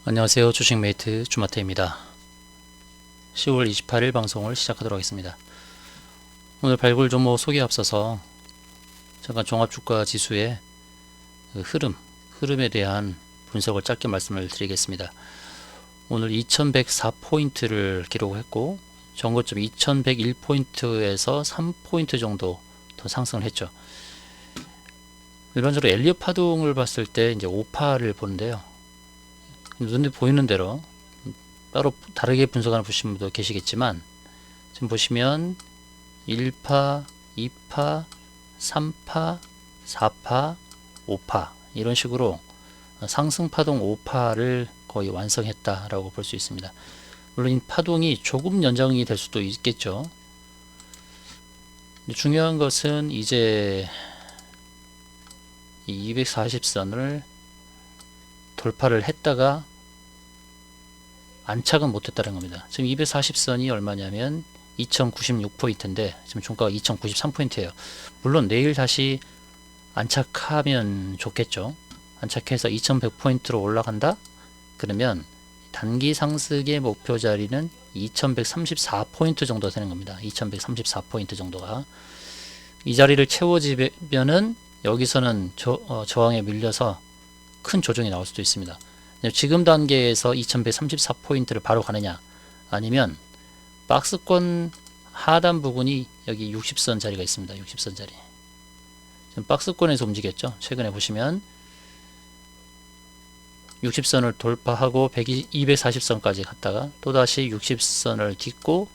안녕하세요. 주식메이트 주마태입니다. 10월 28일 방송을 시작하도록 하겠습니다. 오늘 발굴 종목 소개 앞서서 잠깐 종합주가 지수의 흐름에 대한 분석을 짧게 말씀을 드리겠습니다. 오늘 2104포인트를 기록했고 전고점 2101포인트에서 3포인트 정도 더 상승을 했죠. 일반적으로 엘리엇 파동을 봤을 때 이제 5파를 보는데요. 눈에 보이는 대로 따로 다르게 분석하는 분도 계시겠지만 지금 보시면 1파, 2파, 3파, 4파, 5파 이런 식으로 상승파동 5파를 거의 완성했다라고 볼 수 있습니다. 물론 이 파동이 조금 연장이 될 수도 있겠죠. 중요한 것은 이제 이 240선을 돌파를 했다가 안착은 못했다는 겁니다. 지금 240선이 얼마냐면 2096포인트인데 지금 종가가 2093포인트예요. 물론 내일 다시 안착하면 좋겠죠. 안착해서 2100포인트로 올라간다? 그러면 단기 상승의 목표 자리는 2134포인트 정도 되는 겁니다. 2134포인트 정도가. 이 자리를 채워지면은 여기서는 저항에 밀려서 큰 조정이 나올 수도 있습니다. 지금 단계에서 2134포인트를 바로 가느냐 아니면 박스권 하단 부분이 여기 60선 자리가 있습니다. 60선 자리. 지금 박스권에서 움직였죠. 최근에 보시면 60선을 돌파하고 240선까지 갔다가 또다시 60선을 딛고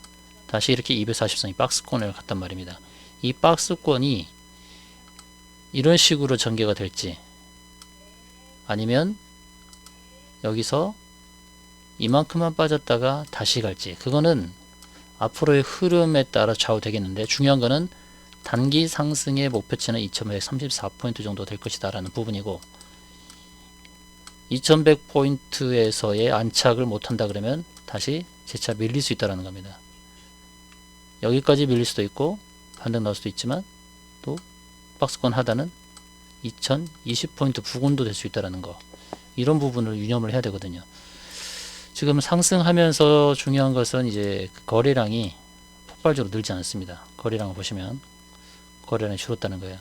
다시 이렇게 240선이 박스권을 갔단 말입니다. 이 박스권이 이런 식으로 전개가 될지 아니면 여기서 이만큼만 빠졌다가 다시 갈지 그거는 앞으로의 흐름에 따라 좌우되겠는데 중요한 거는 단기 상승의 목표치는 2134포인트 정도 될 것이다 라는 부분이고 2100포인트에서의 안착을 못한다 그러면 다시 재차 밀릴 수 있다는 겁니다. 여기까지 밀릴 수도 있고 반등 나올 수도 있지만 또 박스권 하단은 2020포인트 부근도 될 수 있다는 거 이런 부분을 유념을 해야 되거든요. 지금 상승하면서 중요한 것은 이제 거래량이 폭발적으로 늘지 않습니다. 거래량을 보시면 거래량이 줄었다는 거예요.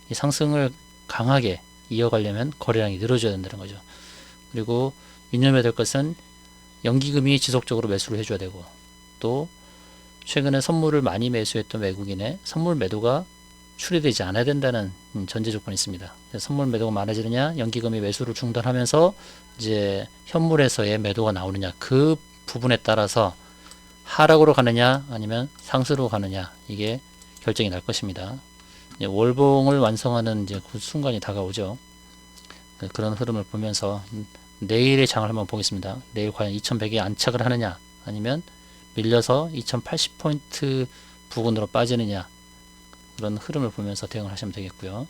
이 상승을 강하게 이어가려면 거래량이 늘어져야 된다는 거죠. 그리고 유념해야 될 것은 연기금이 지속적으로 매수를 해줘야 되고 또 최근에 선물을 많이 매수했던 외국인의 선물 매도가 출회되지 않아야 된다는 전제 조건이 있습니다. 선물 매도가 많아지느냐, 연기금이 매수를 중단하면서 이제 현물에서의 매도가 나오느냐, 그 부분에 따라서 하락으로 가느냐, 아니면 상승으로 가느냐, 이게 결정이 날 것입니다. 월봉을 완성하는 이제 그 순간이 다가오죠. 그런 흐름을 보면서 내일의 장을 한번 보겠습니다. 내일 과연 2100에 안착을 하느냐, 아니면 밀려서 2080포인트 부근으로 빠지느냐, 그런 흐름을 보면서 대응을 하시면 되겠고요.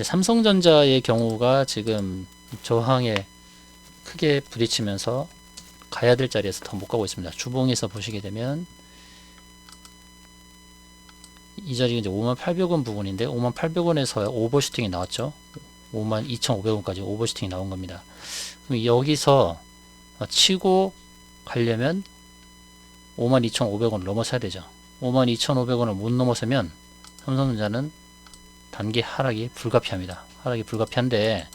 삼성전자의 경우가 지금 저항에 크게 부딪히면서 가야 될 자리에서 더 못 가고 있습니다. 주봉에서 보시게 되면 이 자리가 이제 5800원 부분인데 5800원에서 오버슈팅이 나왔죠. 52,500원까지 오버슈팅이 나온 겁니다. 그럼 여기서 치고 가려면 52,500원을 넘어서야 되죠. 52,500원을 못 넘어서면 삼성전자는 단기 하락이 불가피합니다. 하락이 불가피한데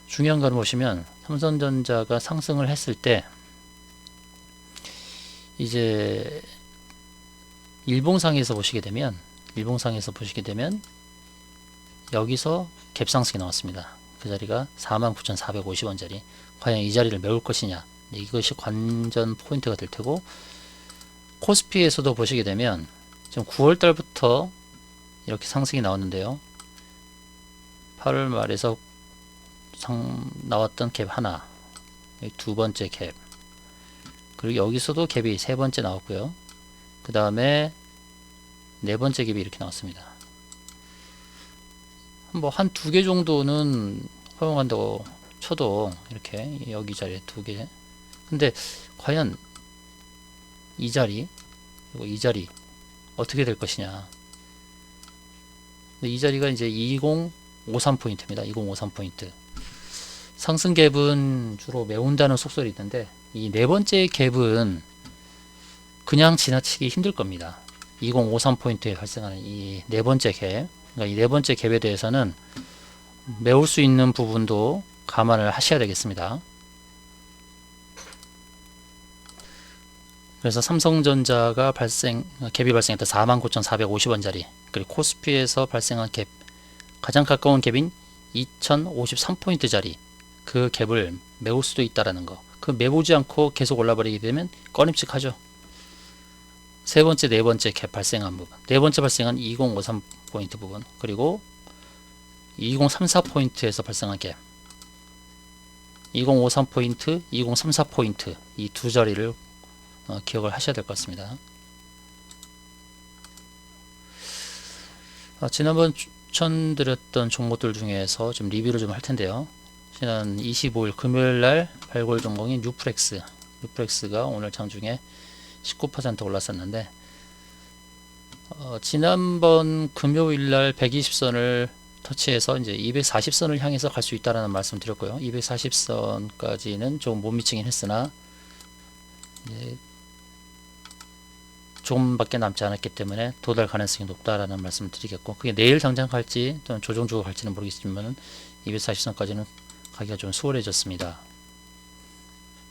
중요한 걸 보시면 삼성전자가 상승을 했을 때 이제 일봉상에서 보시게 되면 여기서 갭상승이 나왔습니다. 그 자리가 49,450원짜리. 과연 이 자리를 메울 것이냐, 이것이 관전 포인트가 될 테고 코스피에서도 보시게 되면 지금 9월 달부터 이렇게 상승이 나왔는데요. 8월 말에서 나왔던 갭 하나, 두 번째 갭, 그리고 여기서도 갭이 세 번째 나왔고요. 그 다음에 네 번째 갭이 이렇게 나왔습니다. 뭐 한 두 개 정도는 허용한다고 쳐도 이렇게 여기 자리에 두 개. 근데 과연 이 자리 그리고 이 자리 어떻게 될 것이냐. 이 자리가 이제 2053포인트입니다. 2053포인트. 상승 갭은 주로 메운다는 속설이 있는데 이 네 번째 갭은 그냥 지나치기 힘들 겁니다. 2053포인트에 발생하는 이 네 번째 갭, 그러니까 이 네 번째 갭에 대해서는 메울 수 있는 부분도 감안을 하셔야 되겠습니다. 그래서 삼성전자가 갭이 발생했다 49,450원짜리, 그리고 코스피에서 발생한 갭, 가장 가까운 갭인 2053포인트짜리 그 갭을 메울 수도 있다라는 거. 그 메우지 않고 계속 올라버리게 되면 꺼림칙하죠. 세 번째, 네 번째 갭 발생한 부분, 네 번째 발생한 2053포인트 부분, 그리고 2034포인트에서 발생한 갭, 2053포인트, 2034포인트 이 두 자리를 기억을 하셔야 될 것 같습니다. 지난번 추천드렸던 종목들 중에서 좀 리뷰를 좀 할 텐데요. 지난 25일 금요일날 발굴 종목인 뉴프렉스가 오늘 장중에 19% 올랐었는데 지난번 금요일날 120선을 터치해서 이제 240선을 향해서 갈 수 있다라는 말씀 드렸고요. 240선까지는 좀 못 미치긴 했으나 이제 조금밖에 남지 않았기 때문에 도달 가능성이 높다라는 말씀을 드리겠고, 그게 내일 당장 갈지 또는 조정 주고 갈지는 모르겠지만 240선까지는 가기가 좀 수월해졌습니다.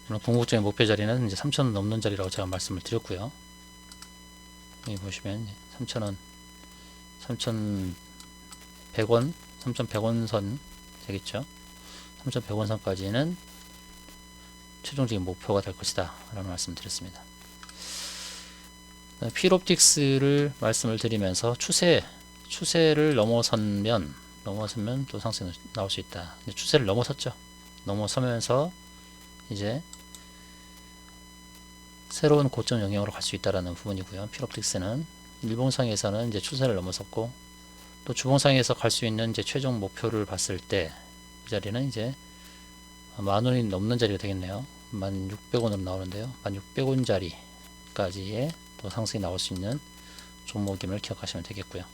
물론 궁극적인 목표 자리는 이제 3,000원 넘는 자리라고 제가 말씀을 드렸고요. 여기 보시면 3,000원, 3,100원, 3,100원 선 되겠죠. 3,100원 선까지는 최종적인 목표가 될 것이다 라는 말씀을 드렸습니다. 필옵틱스를 말씀을 드리면서 추세를 넘어서면 또 상승이 나올 수 있다. 추세를 넘어섰죠. 넘어서면서 이제 새로운 고점 영역으로 갈 수 있다라는 부분이고요. 필옵틱스는 일봉상에서는 이제 추세를 넘어섰고, 또 주봉상에서 갈 수 있는 이제 최종 목표를 봤을 때 이 자리는 이제 10,000원이 넘는 자리가 되겠네요. 1,600원으로 나오는데요. 1,600원 자리까지의 또 상승이 나올 수 있는 종목임을 기억하시면 되겠고요.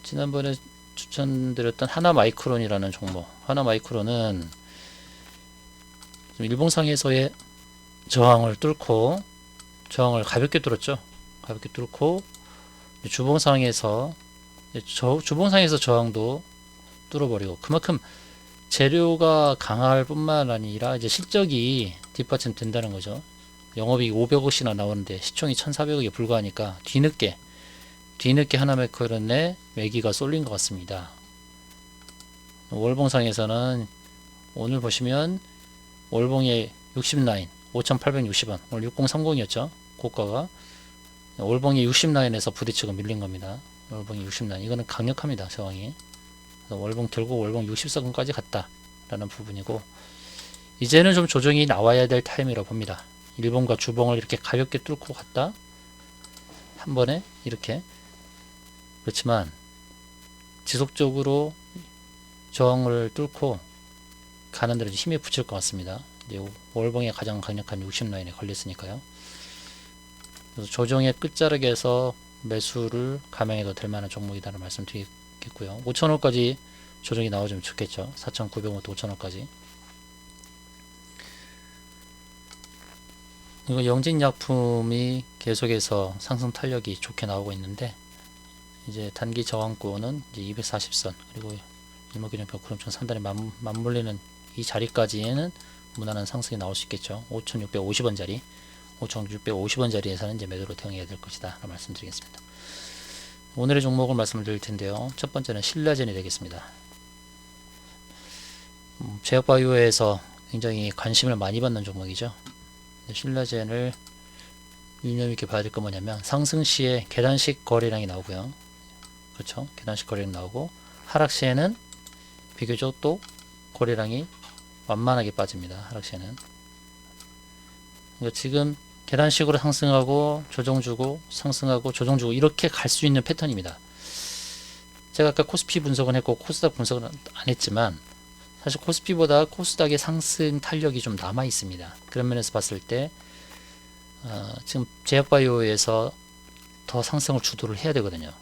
지난번에 추천드렸던 하나마이크론이라는 종목, 하나마이크론은 일봉상에서의 저항을 뚫고, 저항을 가볍게 뚫었죠. 가볍게 뚫고 주봉상에서 저항도 뚫어버리고, 그만큼 재료가 강할 뿐만 아니라 이제 실적이 뒷받침 된다는 거죠. 영업이익 500억씩이나 나오는데 시총이 1,400억에 불과하니까 뒤늦게 하나마이크론에 매기가 쏠린 것 같습니다. 월봉상에서는 오늘 보시면 월봉의 60라인 5,860원, 오늘 6030이었죠. 고가가 월봉이 60라인에서 부딪히고 밀린 겁니다. 월봉이 60라인, 이거는 강력합니다. 저항이. 월봉 결국 월봉 60선까지 갔다 라는 부분이고, 이제는 좀 조정이 나와야 될 타임이라고 봅니다. 일봉과 주봉을 이렇게 가볍게 뚫고 갔다 한 번에 이렇게, 그렇지만 지속적으로 저항을 뚫고 가는 대로 힘이 붙일 것 같습니다. 이제 월봉의 가장 강력한 60라인에 걸렸으니까요. 그래서 조정의 끝자락에서 매수를 감행해도 될 만한 종목이라는 말씀 드리겠고요. 5,000원까지 조정이 나와주면 좋겠죠. 4,900원부터 5,000원까지. 이거 영진약품이 계속해서 상승 탄력이 좋게 나오고 있는데, 이제 단기 저항권은 이제 240선, 그리고 일목균형 벽구름천 상단에 맞물리는 이 자리까지에는 무난한 상승이 나올 수 있겠죠. 5,650원 자리, 5,650원 자리에서는 이제 매도로 대응해야 될 것이다 라고 말씀드리겠습니다. 오늘의 종목을 말씀을 드릴 텐데요. 첫 번째는 신라젠이 되겠습니다. 제약바이오에서 굉장히 관심을 많이 받는 종목이죠. 신라젠을 유념 있게 봐야 될 건 뭐냐면, 상승 시에 계단식 거래량이 나오고요. 그렇죠. 계단식 거래량 나오고, 하락 시에는 비교적 또 거래량이 완만하게 빠집니다. 하락 시에는. 그러니까 지금 계단식으로 상승하고 조정 주고 상승하고 조정 주고 이렇게 갈 수 있는 패턴입니다. 제가 아까 코스피 분석은 했고 코스닥 분석은 안 했지만, 사실 코스피보다 코스닥의 상승 탄력이 좀 남아 있습니다. 그런 면에서 봤을 때 지금 제약바이오에서 더 상승을 주도를 해야 되거든요.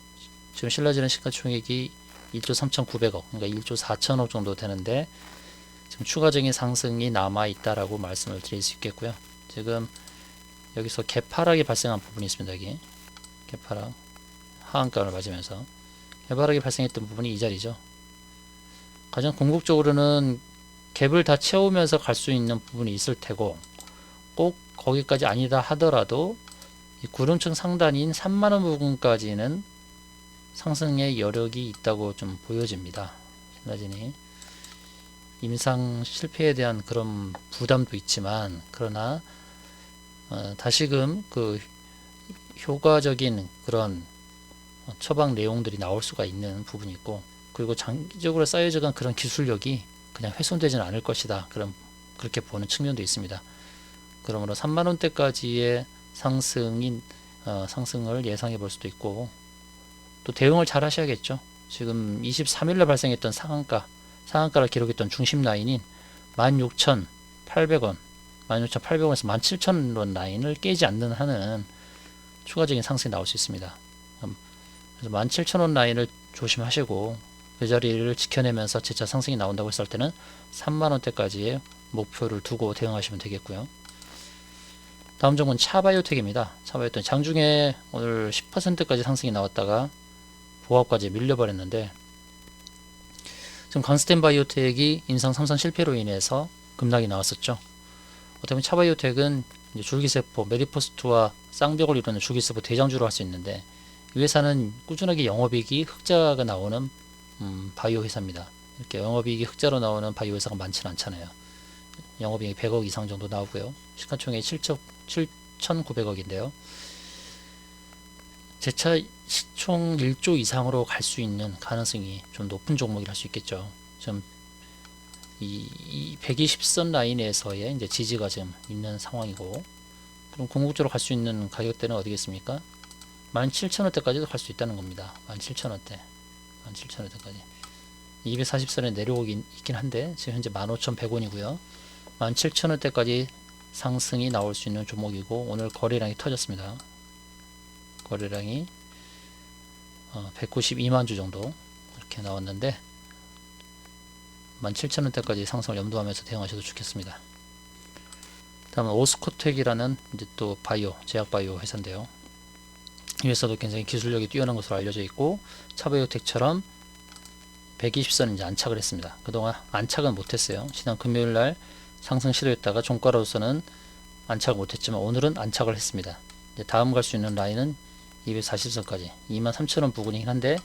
지금 신라젠의 시가총액이 1조 3,900억, 그러니까 1조 4천억 정도 되는데 지금 추가적인 상승이 남아 있다라고 말씀을 드릴 수 있겠고요. 지금 여기서 개파락이 발생한 부분이 있습니다. 여기 개파락 하한가를 맞으면서 개파락이 발생했던 부분이 이 자리죠. 가장 궁극적으로는 갭을 다 채우면서 갈 수 있는 부분이 있을 테고, 꼭 거기까지 아니다 하더라도 이 구름층 상단인 3만원 부분까지는 상승의 여력이 있다고 좀 보여집니다. 신라진이 임상 실패에 대한 그런 부담도 있지만, 그러나 다시금 그 효과적인 그런 처방 내용들이 나올 수가 있는 부분이 있고, 그리고 장기적으로 쌓여져간 그런 기술력이 그냥 훼손되지는 않을 것이다, 그렇게 보는 측면도 있습니다. 그러므로 3만원대까지의 상승을 예상해 볼 수도 있고, 또 대응을 잘 하셔야겠죠. 지금 23일날 발생했던 상한가를 기록했던 중심 라인인 16,800원, 16,800원에서 17,000원 라인을 깨지 않는 한은 추가적인 상승이 나올 수 있습니다. 그래서 17,000원 라인을 조심하시고, 그 자리를 지켜내면서 재차 상승이 나온다고 했을 때는 3만원대까지의 목표를 두고 대응하시면 되겠고요. 다음 종목은 차바이오텍입니다. 차바이오텍 장중에 오늘 10%까지 상승이 나왔다가 보합까지 밀려버렸는데, 지금 강스텐 바이오텍이 인상 3상 실패로 인해서 급락이 나왔었죠. 어떻게 보면 차바이오텍은 이제 줄기세포, 메디포스트와 쌍벽을 이루는 줄기세포 대장주로 할 수 있는데, 이 회사는 꾸준하게 영업이익이 흑자가 나오는 바이오 회사입니다. 이렇게 영업이익이 흑자로 나오는 바이오 회사가 많지는 않잖아요. 영업이익이 100억 이상 정도 나오고요. 시가총액이 7,900억인데요. 재차 시총 1조 이상으로 갈 수 있는 가능성이 좀 높은 종목이라 할 수 있겠죠. 좀 이 120선 라인에서의 이제 지지가 지금 있는 상황이고, 그럼 궁극적으로 갈 수 있는 가격대는 어디겠습니까? 17,000원대까지도 갈 수 있다는 겁니다. 17,000원대. 17,000원대까지. 240선에 내려오긴 있긴 한데, 지금 현재 15,100원이고요. 17,000원대까지 상승이 나올 수 있는 종목이고, 오늘 거래량이 터졌습니다. 거래량이 192만 주 정도 이렇게 나왔는데, 17,000원대까지 상승을 염두하면서 대응하셔도 좋겠습니다. 다음은 오스코텍이라는 이제 또 바이오, 제약 바이오 회사인데요. 이 회사도 굉장히 기술력이 뛰어난 것으로 알려져 있고, 차바이오텍처럼 120선 이제 안착을 했습니다. 그동안 안착은 못했어요. 지난 금요일날 상승 시도했다가 종가로서는 안착을 못했지만 오늘은 안착을 했습니다. 이제 다음 갈 수 있는 라인은 240선까지 23,000원 부근이긴 한데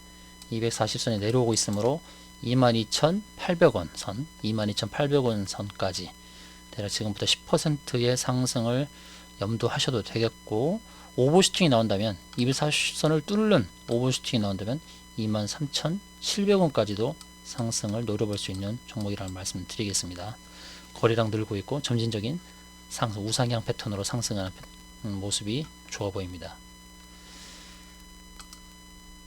240선이 내려오고 있으므로 22,800원 선, 22,800원 선까지 대략 지금부터 10%의 상승을 염두하셔도 되겠고, 오버슈팅이 나온다면 240선을 뚫는 오버슈팅이 나온다면 23,700원까지도 상승을 노려볼 수 있는 종목이라는 말씀 드리겠습니다. 거래량 늘고 있고 점진적인 상승, 우상향 패턴으로 상승하는 모습이 좋아 보입니다.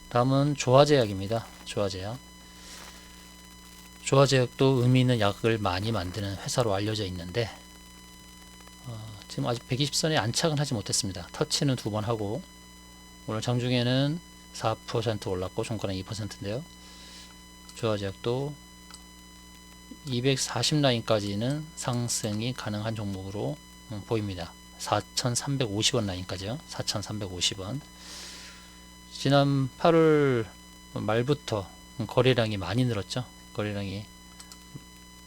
다음은 조화제약입니다. 조화제약도 의미 있는 약을 많이 만드는 회사로 알려져 있는데, 지금 아직 120선에 안착은 하지 못했습니다. 터치는 2번 하고, 오늘 장중에는 4% 올랐고 종가는 2%인데요. 조화제약도 240 라인까지는 상승이 가능한 종목으로 보입니다. 4,350원 라인까지요. 4,350원. 지난 8월 말부터 거래량이 많이 늘었죠. 거래량이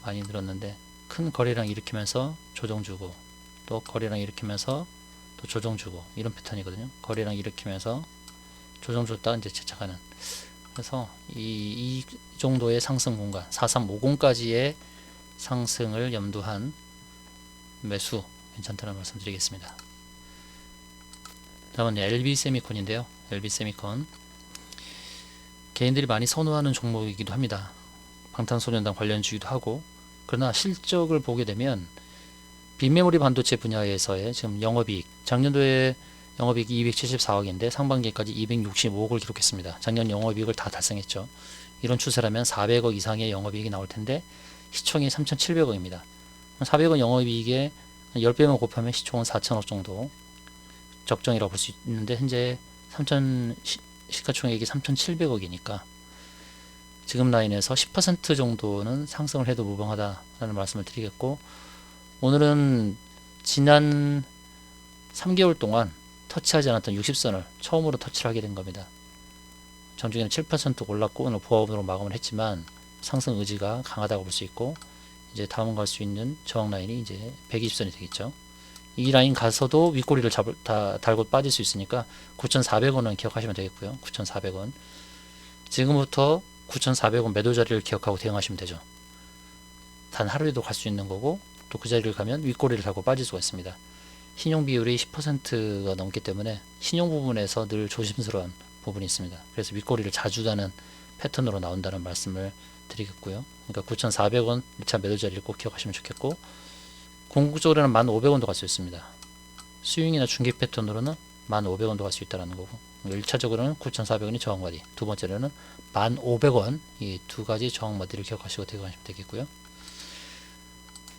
많이 늘었는데, 큰 거래량 일으키면서 조정 주고, 또 거래량 일으키면서 또 조정 주고, 이런 패턴이거든요. 거래량 일으키면서 조정 줬다가 이제 재차가는. 그래서 이 정도의 상승 공간, 4350까지의 상승을 염두한 매수 괜찮다는 말씀 드리겠습니다. 다음은 LB세미콘인데요. LB세미콘 개인들이 많이 선호하는 종목이기도 합니다. 방탄소년단 관련주기도 하고, 그러나 실적을 보게 되면 빈메모리 반도체 분야에서의 지금 영업이익, 작년도에 영업이익이 274억인데 상반기까지 265억을 기록했습니다. 작년 영업이익을 다 달성했죠. 이런 추세라면 400억 이상의 영업이익이 나올 텐데 시총이 3,700억입니다. 400억 영업이익에 10배만 곱하면 시총은 4,000억 정도 적정이라고 볼 수 있는데, 현재 시가총액이 3,700억이니까 지금 라인에서 10% 정도는 상승을 해도 무방하다라는 말씀을 드리겠고, 오늘은 지난 3개월 동안 터치하지 않았던 60선을 처음으로 터치를 하게 된 겁니다. 전주에는 7% 올랐고 오늘 보합으로 마감을 했지만 상승 의지가 강하다고 볼 수 있고, 이제 다음 갈 수 있는 저항 라인이 이제 120선이 되겠죠. 이 라인 가서도 윗꼬리를 달고 빠질 수 있으니까 9,400원은 기억하시면 되겠고요. 9,400원. 지금부터 9,400원 매도 자리를 기억하고 대응하시면 되죠. 단 하루에도 갈 수 있는 거고, 또 그 자리를 가면 윗꼬리를 달고 빠질 수가 있습니다. 신용 비율이 10%가 넘기 때문에 신용 부분에서 늘 조심스러운 부분이 있습니다. 그래서 윗꼬리를 자주 다는 패턴으로 나온다는 말씀을 드리겠고요. 그러니까 9,400원 1차 매도 자리를 꼭 기억하시면 좋겠고, 궁극적으로는 1,500원도 갈 수 있습니다. 스윙이나 중기 패턴으로는 1,500원도 갈 수 있다는 거고, 1차적으로는 9,400원이 저항바디, 두 번째로는 1,500원, 이 두 가지 저항바디를 기억하시고 대응하시면 되겠고요.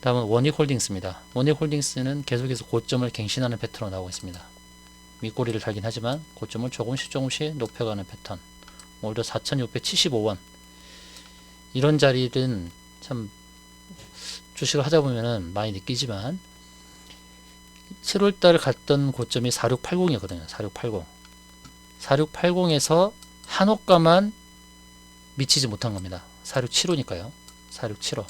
다음은 원익홀딩스입니다. 원익홀딩스는 계속해서 고점을 갱신하는 패턴으로 나오고 있습니다. 윗꼬리를 달긴 하지만 고점을 조금씩 높여가는 패턴. 오늘도 4,675원. 이런 자리는 참 주식을 하다 보면은 많이 느끼지만, 7월달 갔던 고점이 4680이었거든요. 4680. 4680에서 한호가만 미치지 못한 겁니다. 4675니까요. 4675.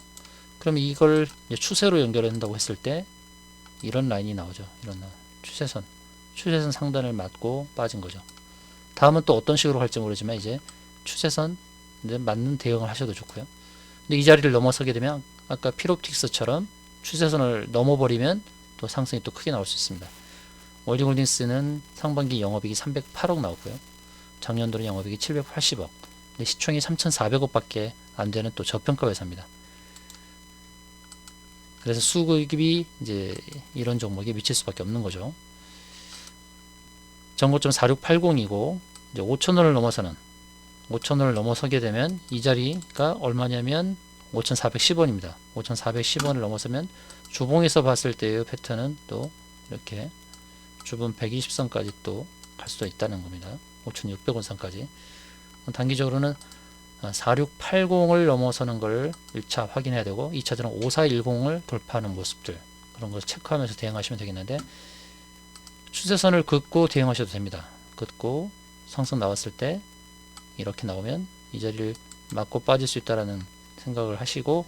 그럼 이걸 추세로 연결한다고 했을 때 이런 라인이 나오죠. 이런 라인. 추세선 상단을 맞고 빠진 거죠. 다음은 또 어떤 식으로 갈지 모르지만 이제 추세선 맞는 대응을 하셔도 좋고요. 근데 이 자리를 넘어서게 되면 아까 필옵틱스처럼 추세선을 넘어버리면 또 상승이 또 크게 나올 수 있습니다. 월딩홀딩스는 상반기 영업이익이 308억 나오고요. 작년도는 영업이익이 780억. 근데 시총이 3,400억 밖에 안 되는 또 저평가 회사입니다. 그래서 수급이 이제 이런 종목에 미칠 수밖에 없는 거죠. 전고점 4680이고 이제 5,000원을 넘어서는 5,000원을 넘어서게 되면 이 자리가 얼마냐면 5,410원입니다. 5,410원을 넘어서면 주봉에서 봤을 때의 패턴은 또 이렇게 주봉 120선까지 또 갈 수도 있다는 겁니다. 5,600원 선까지. 단기적으로는 4680을 넘어서는 걸 1차 확인해야 되고, 2차적으로는 5410을 돌파하는 모습들, 그런 걸 체크하면서 대응하시면 되겠는데, 추세선을 긋고 대응하셔도 됩니다. 긋고 상승 나왔을 때 이렇게 나오면 이 자리를 맞고 빠질 수 있다라는 생각을 하시고,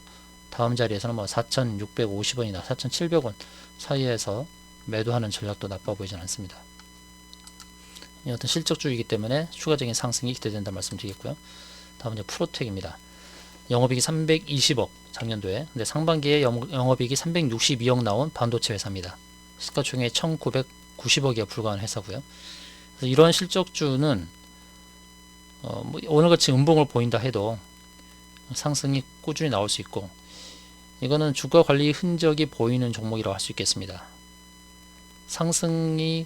다음 자리에서는 뭐 4,650원이나 4,700원 사이에서 매도하는 전략도 나빠 보이진 않습니다. 이 어떤 실적주의이기 때문에 추가적인 상승이 기대된다 말씀드리겠고요. 다음은 이제 프로텍입니다. 영업이익이 320억 작년도에, 근데 상반기에 영업이익이 362억 나온 반도체 회사입니다. 시가총액 1,990억에 불과한 회사고요. 그래서 이런 실적주는 뭐 오늘같이 음봉을 보인다 해도 상승이 꾸준히 나올 수 있고, 이거는 주가 관리 흔적이 보이는 종목이라고 할 수 있겠습니다. 상승이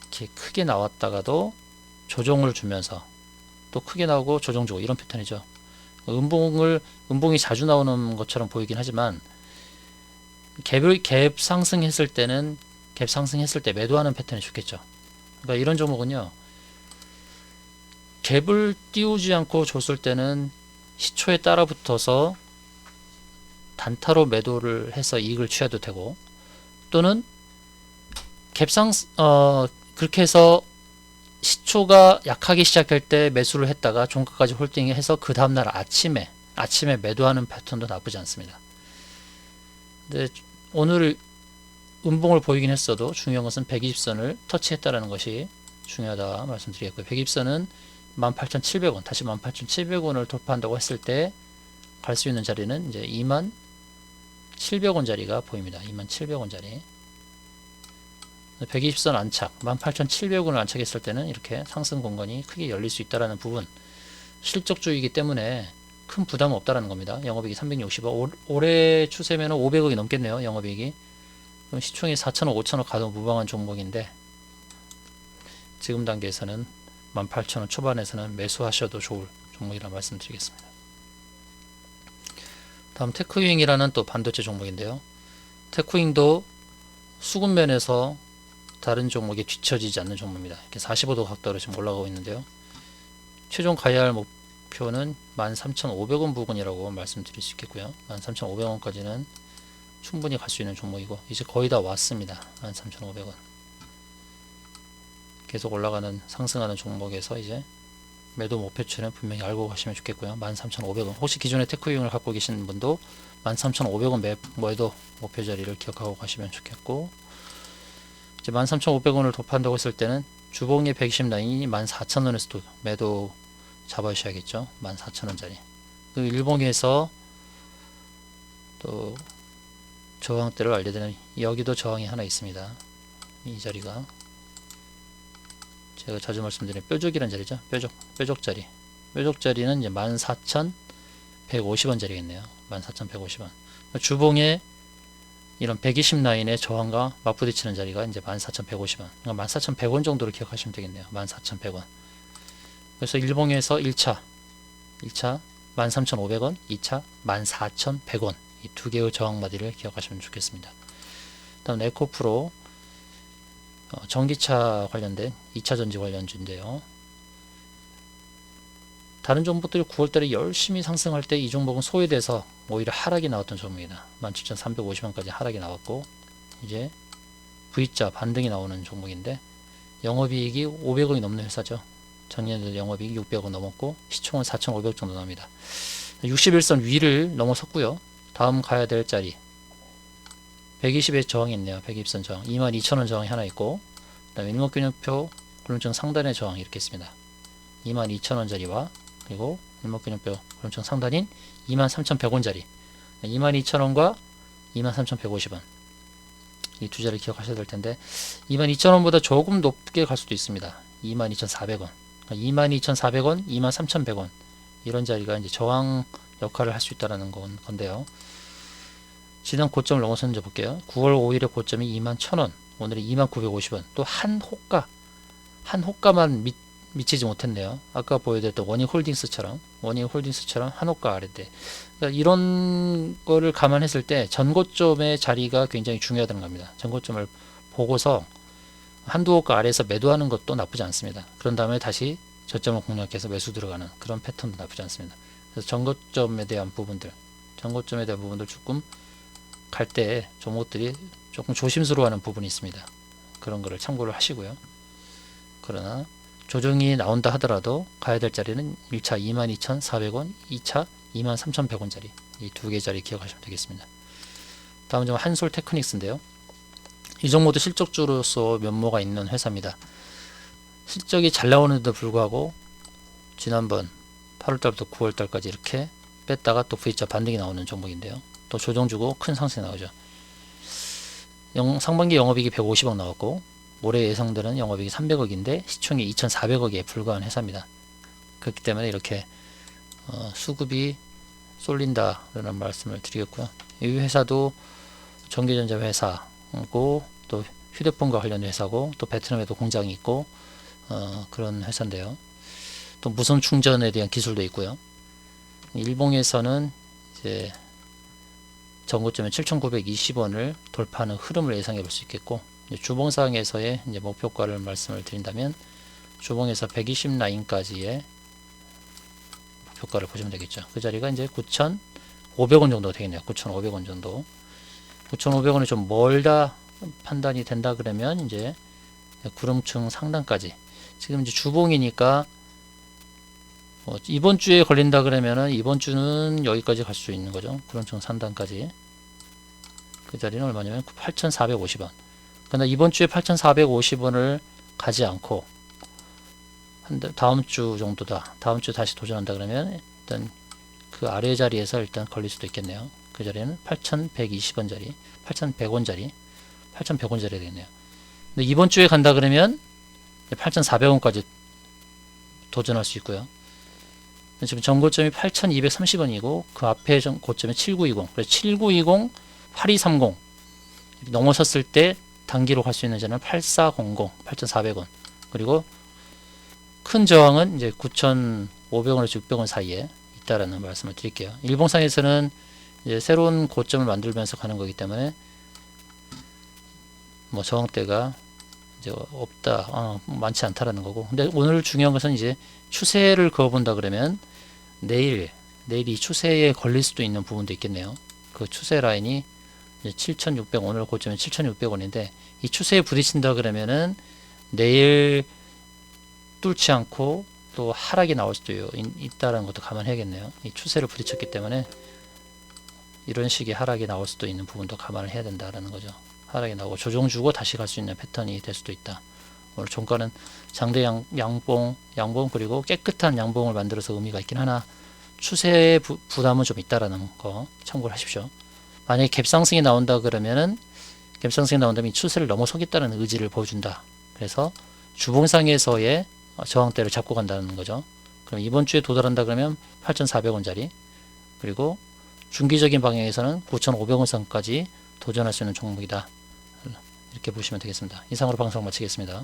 이렇게 크게 나왔다가도 조정을 주면서 또 크게 나오고 조정 주고 이런 패턴이죠. 음봉이 자주 나오는 것처럼 보이긴 하지만, 갭 상승했을 때는 갭 상승했을 때 매도하는 패턴이 좋겠죠. 그러니까 이런 종목은요, 갭을 띄우지 않고 줬을 때는 시초에 따라 붙어서 단타로 매도를 해서 이익을 취해도 되고, 또는 그렇게 해서 시초가 약하게 시작할 때 매수를 했다가 종가까지 홀딩해서 그 다음날 아침에 매도하는 패턴도 나쁘지 않습니다. 근데 오늘 음봉을 보이긴 했어도 중요한 것은 120선을 터치했다라는 것이 중요하다 말씀드리겠고요. 120선은 18,700원, 다시 18,700원을 돌파한다고 했을 때 갈 수 있는 자리는 이제 27,000원 자리가 보입니다. 27,000원 자리. 120선 안착, 18,700원을 안착했을 때는 이렇게 상승 공간이 크게 열릴 수 있다는 부분, 실적주의이기 때문에 큰 부담은 없다는 겁니다. 영업이익이 360억, 올해 추세면 500억이 넘겠네요. 영업이익이. 그럼 시총이 4,000억, 5,000억 가도 무방한 종목인데, 지금 단계에서는 18,000원 초반에서는 매수하셔도 좋을 종목이라고 말씀드리겠습니다. 다음 테크윙이라는 또 반도체 종목인데요. 테크윙도 수급면에서 다른 종목에 뒤처지지 않는 종목입니다. 이렇게 45도 각도로 지금 올라가고 있는데요. 최종 가야 할 목표는 13,500원 부근이라고 말씀드릴 수 있겠고요. 13,500원까지는 충분히 갈 수 있는 종목이고 이제 거의 다 왔습니다. 13,500원 계속 올라가는 상승하는 종목에서 이제 매도 목표치는 분명히 알고 가시면 좋겠고요. 13,500원 혹시 기존에 테크윙을 갖고 계신 분도 13,500원 매도 목표 자리를 기억하고 가시면 좋겠고 이제 13,500원을 도판다고 했을 때는 주봉의 120 라인이 14,000원에서 매도 잡아주셔야겠죠. 14,000원짜리 그 일봉에서 또 저항대를 알려드리는 여기도 저항이 하나 있습니다. 이 자리가 제가 자주 말씀드리는 뾰족이라는 자리죠. 뾰족 자리. 뾰족 자리는 이제 14,150원 자리겠네요. 14,150원. 주봉에 이런 120 라인의 저항과 맞부딪히는 자리가 이제 14,150원. 그러니까 14,100원 정도로 기억하시면 되겠네요. 14,100원. 그래서 일봉에서 1차 13,500원, 2차 14,100원. 이 두 개의 저항 마디를 기억하시면 좋겠습니다. 다음 에코프로 전기차 관련된 2차 전지 관련주인데요. 다른 종목들이 9월달에 열심히 상승할 때 이 종목은 소외돼서 오히려 하락이 나왔던 종목이다. 17,350원까지 하락이 나왔고 이제 V자 반등이 나오는 종목인데 영업이익이 500원이 넘는 회사죠. 작년에도 영업이익 600원 넘었고 시총은 4,500 정도 나옵니다. 61선 위를 넘어섰고요. 다음 가야 될 자리 120의 저항이 있네요. 120선 저항 22,000원 저항이 하나 있고 그 다음에 일목균형표 구름층 상단의 저항 이렇게 있습니다. 22,000원짜리와 그리고 일목균형표 구름층 상단인 23,100원짜리 22,000원과 23,150원 이 두 자리를 기억하셔야 될 텐데 22,000원보다 조금 높게 갈 수도 있습니다. 22,400원 22,400원 23,100원 이런 자리가 이제 저항 역할을 할 수 있다는 건데요. 지난 고점을 넘어섰는지 볼게요. 9월 5일의 고점이 21,000원 오늘이 2950원 또 한 호가만 미치지 못했네요. 아까 보여드렸던 원익홀딩스처럼 한 호가 아래때 그러니까 이런 거를 감안했을 때 전고점의 자리가 굉장히 중요하다는 겁니다. 전고점을 보고서 한두 호가 아래에서 매도하는 것도 나쁘지 않습니다. 그런 다음에 다시 저점을 공략해서 매수 들어가는 그런 패턴도 나쁘지 않습니다. 그래서 전고점에 대한 부분들 조금 갈 때 종목들이 조금 조심스러워하는 부분이 있습니다. 그런 거를 참고를 하시고요. 그러나 조정이 나온다 하더라도 가야 될 자리는 1차 22,400원, 2차 23,100원짜리 이 두 개 자리 기억하시면 되겠습니다. 다음 점 한솔테크닉스인데요. 이 종목도 실적주로서 면모가 있는 회사입니다. 실적이 잘 나오는데도 불구하고 지난번 8월달부터 9월달까지 이렇게 뺐다가 또 V자 반등이 나오는 종목인데요. 또 조정 주고 큰 상승이 나오죠. 상반기 영업이익이 150억 나왔고 올해 예상되는 영업이익이 300억인데 시총이 2,400억에 불과한 회사입니다. 그렇기 때문에 이렇게 수급이 쏠린다라는 말씀을 드리겠고요. 이 회사도 전기전자 회사고 또 휴대폰과 관련 회사고 또 베트남에도 공장이 있고 그런 회사인데요. 또 무선 충전에 대한 기술도 있고요. 일봉에서는 이제 전고점에 7,920원을 돌파하는 흐름을 예상해 볼 수 있겠고 주봉상에서의 이제 목표가를 말씀을 드린다면 주봉에서 120 라인까지의 목표가를 보시면 되겠죠. 그 자리가 이제 9,500원 정도 되겠네요. 9,500원 정도. 9,500원이 좀 멀다 판단이 된다 그러면 이제 구름층 상단까지 지금 이제 주봉이니까 이번 주에 걸린다 그러면은 이번 주는 여기까지 갈 수 있는 거죠. 구름층 상단까지. 그 자리는 얼마냐면 8,450원. 그러나 이번 주에 8,450원을 가지 않고 다음 주 정도다. 다음 주 다시 도전한다 그러면 일단 그 아래 자리에서 일단 걸릴 수도 있겠네요. 그 자리는 8,120원짜리, 8,100원짜리, 8,100원짜리 되겠네요. 근데 이번 주에 간다 그러면 8,400원까지 도전할 수 있고요. 지금 전고점이 8,230원이고 그 앞에 고점이 7920. 그래서 7920, 8230 넘어섰을 때 단기로 갈 수 있는 자는 8400, 8,400원. 그리고 큰 저항은 이제 9,500원에서 600원 사이에 있다라는 말씀을 드릴게요. 일봉상에서는 이제 새로운 고점을 만들면서 가는 거기 때문에 뭐 저항대가 이제 없다, 많지 않다라는 거고. 근데 오늘 중요한 것은 이제 추세를 그어본다 그러면 내일 이 추세에 걸릴 수도 있는 부분도 있겠네요. 그 추세 라인이 7,600, 오늘 고점은 7,600원인데 이 추세에 부딪힌다 그러면은 내일 뚫지 않고 또 하락이 나올 수도 있다는 것도 감안해야겠네요. 이 추세를 부딪혔기 때문에 이런 식의 하락이 나올 수도 있는 부분도 감안을 해야 된다라는 거죠. 하락이 나오고 조정 주고 다시 갈 수 있는 패턴이 될 수도 있다. 오늘 종가는 장대 양봉 그리고 깨끗한 양봉을 만들어서 의미가 있긴 하나 추세의 부담은 좀 있다라는 거 참고를 하십시오. 만약에 갭상승이 나온다 그러면은 갭상승이 나온다면 이 추세를 넘어서겠다는 의지를 보여준다. 그래서 주봉상에서의 저항대를 잡고 간다는 거죠. 그럼 이번 주에 도달한다 그러면 8,400원짜리 그리고 중기적인 방향에서는 9,500원 선까지 도전할 수 있는 종목이다. 이렇게 보시면 되겠습니다. 이상으로 방송 마치겠습니다.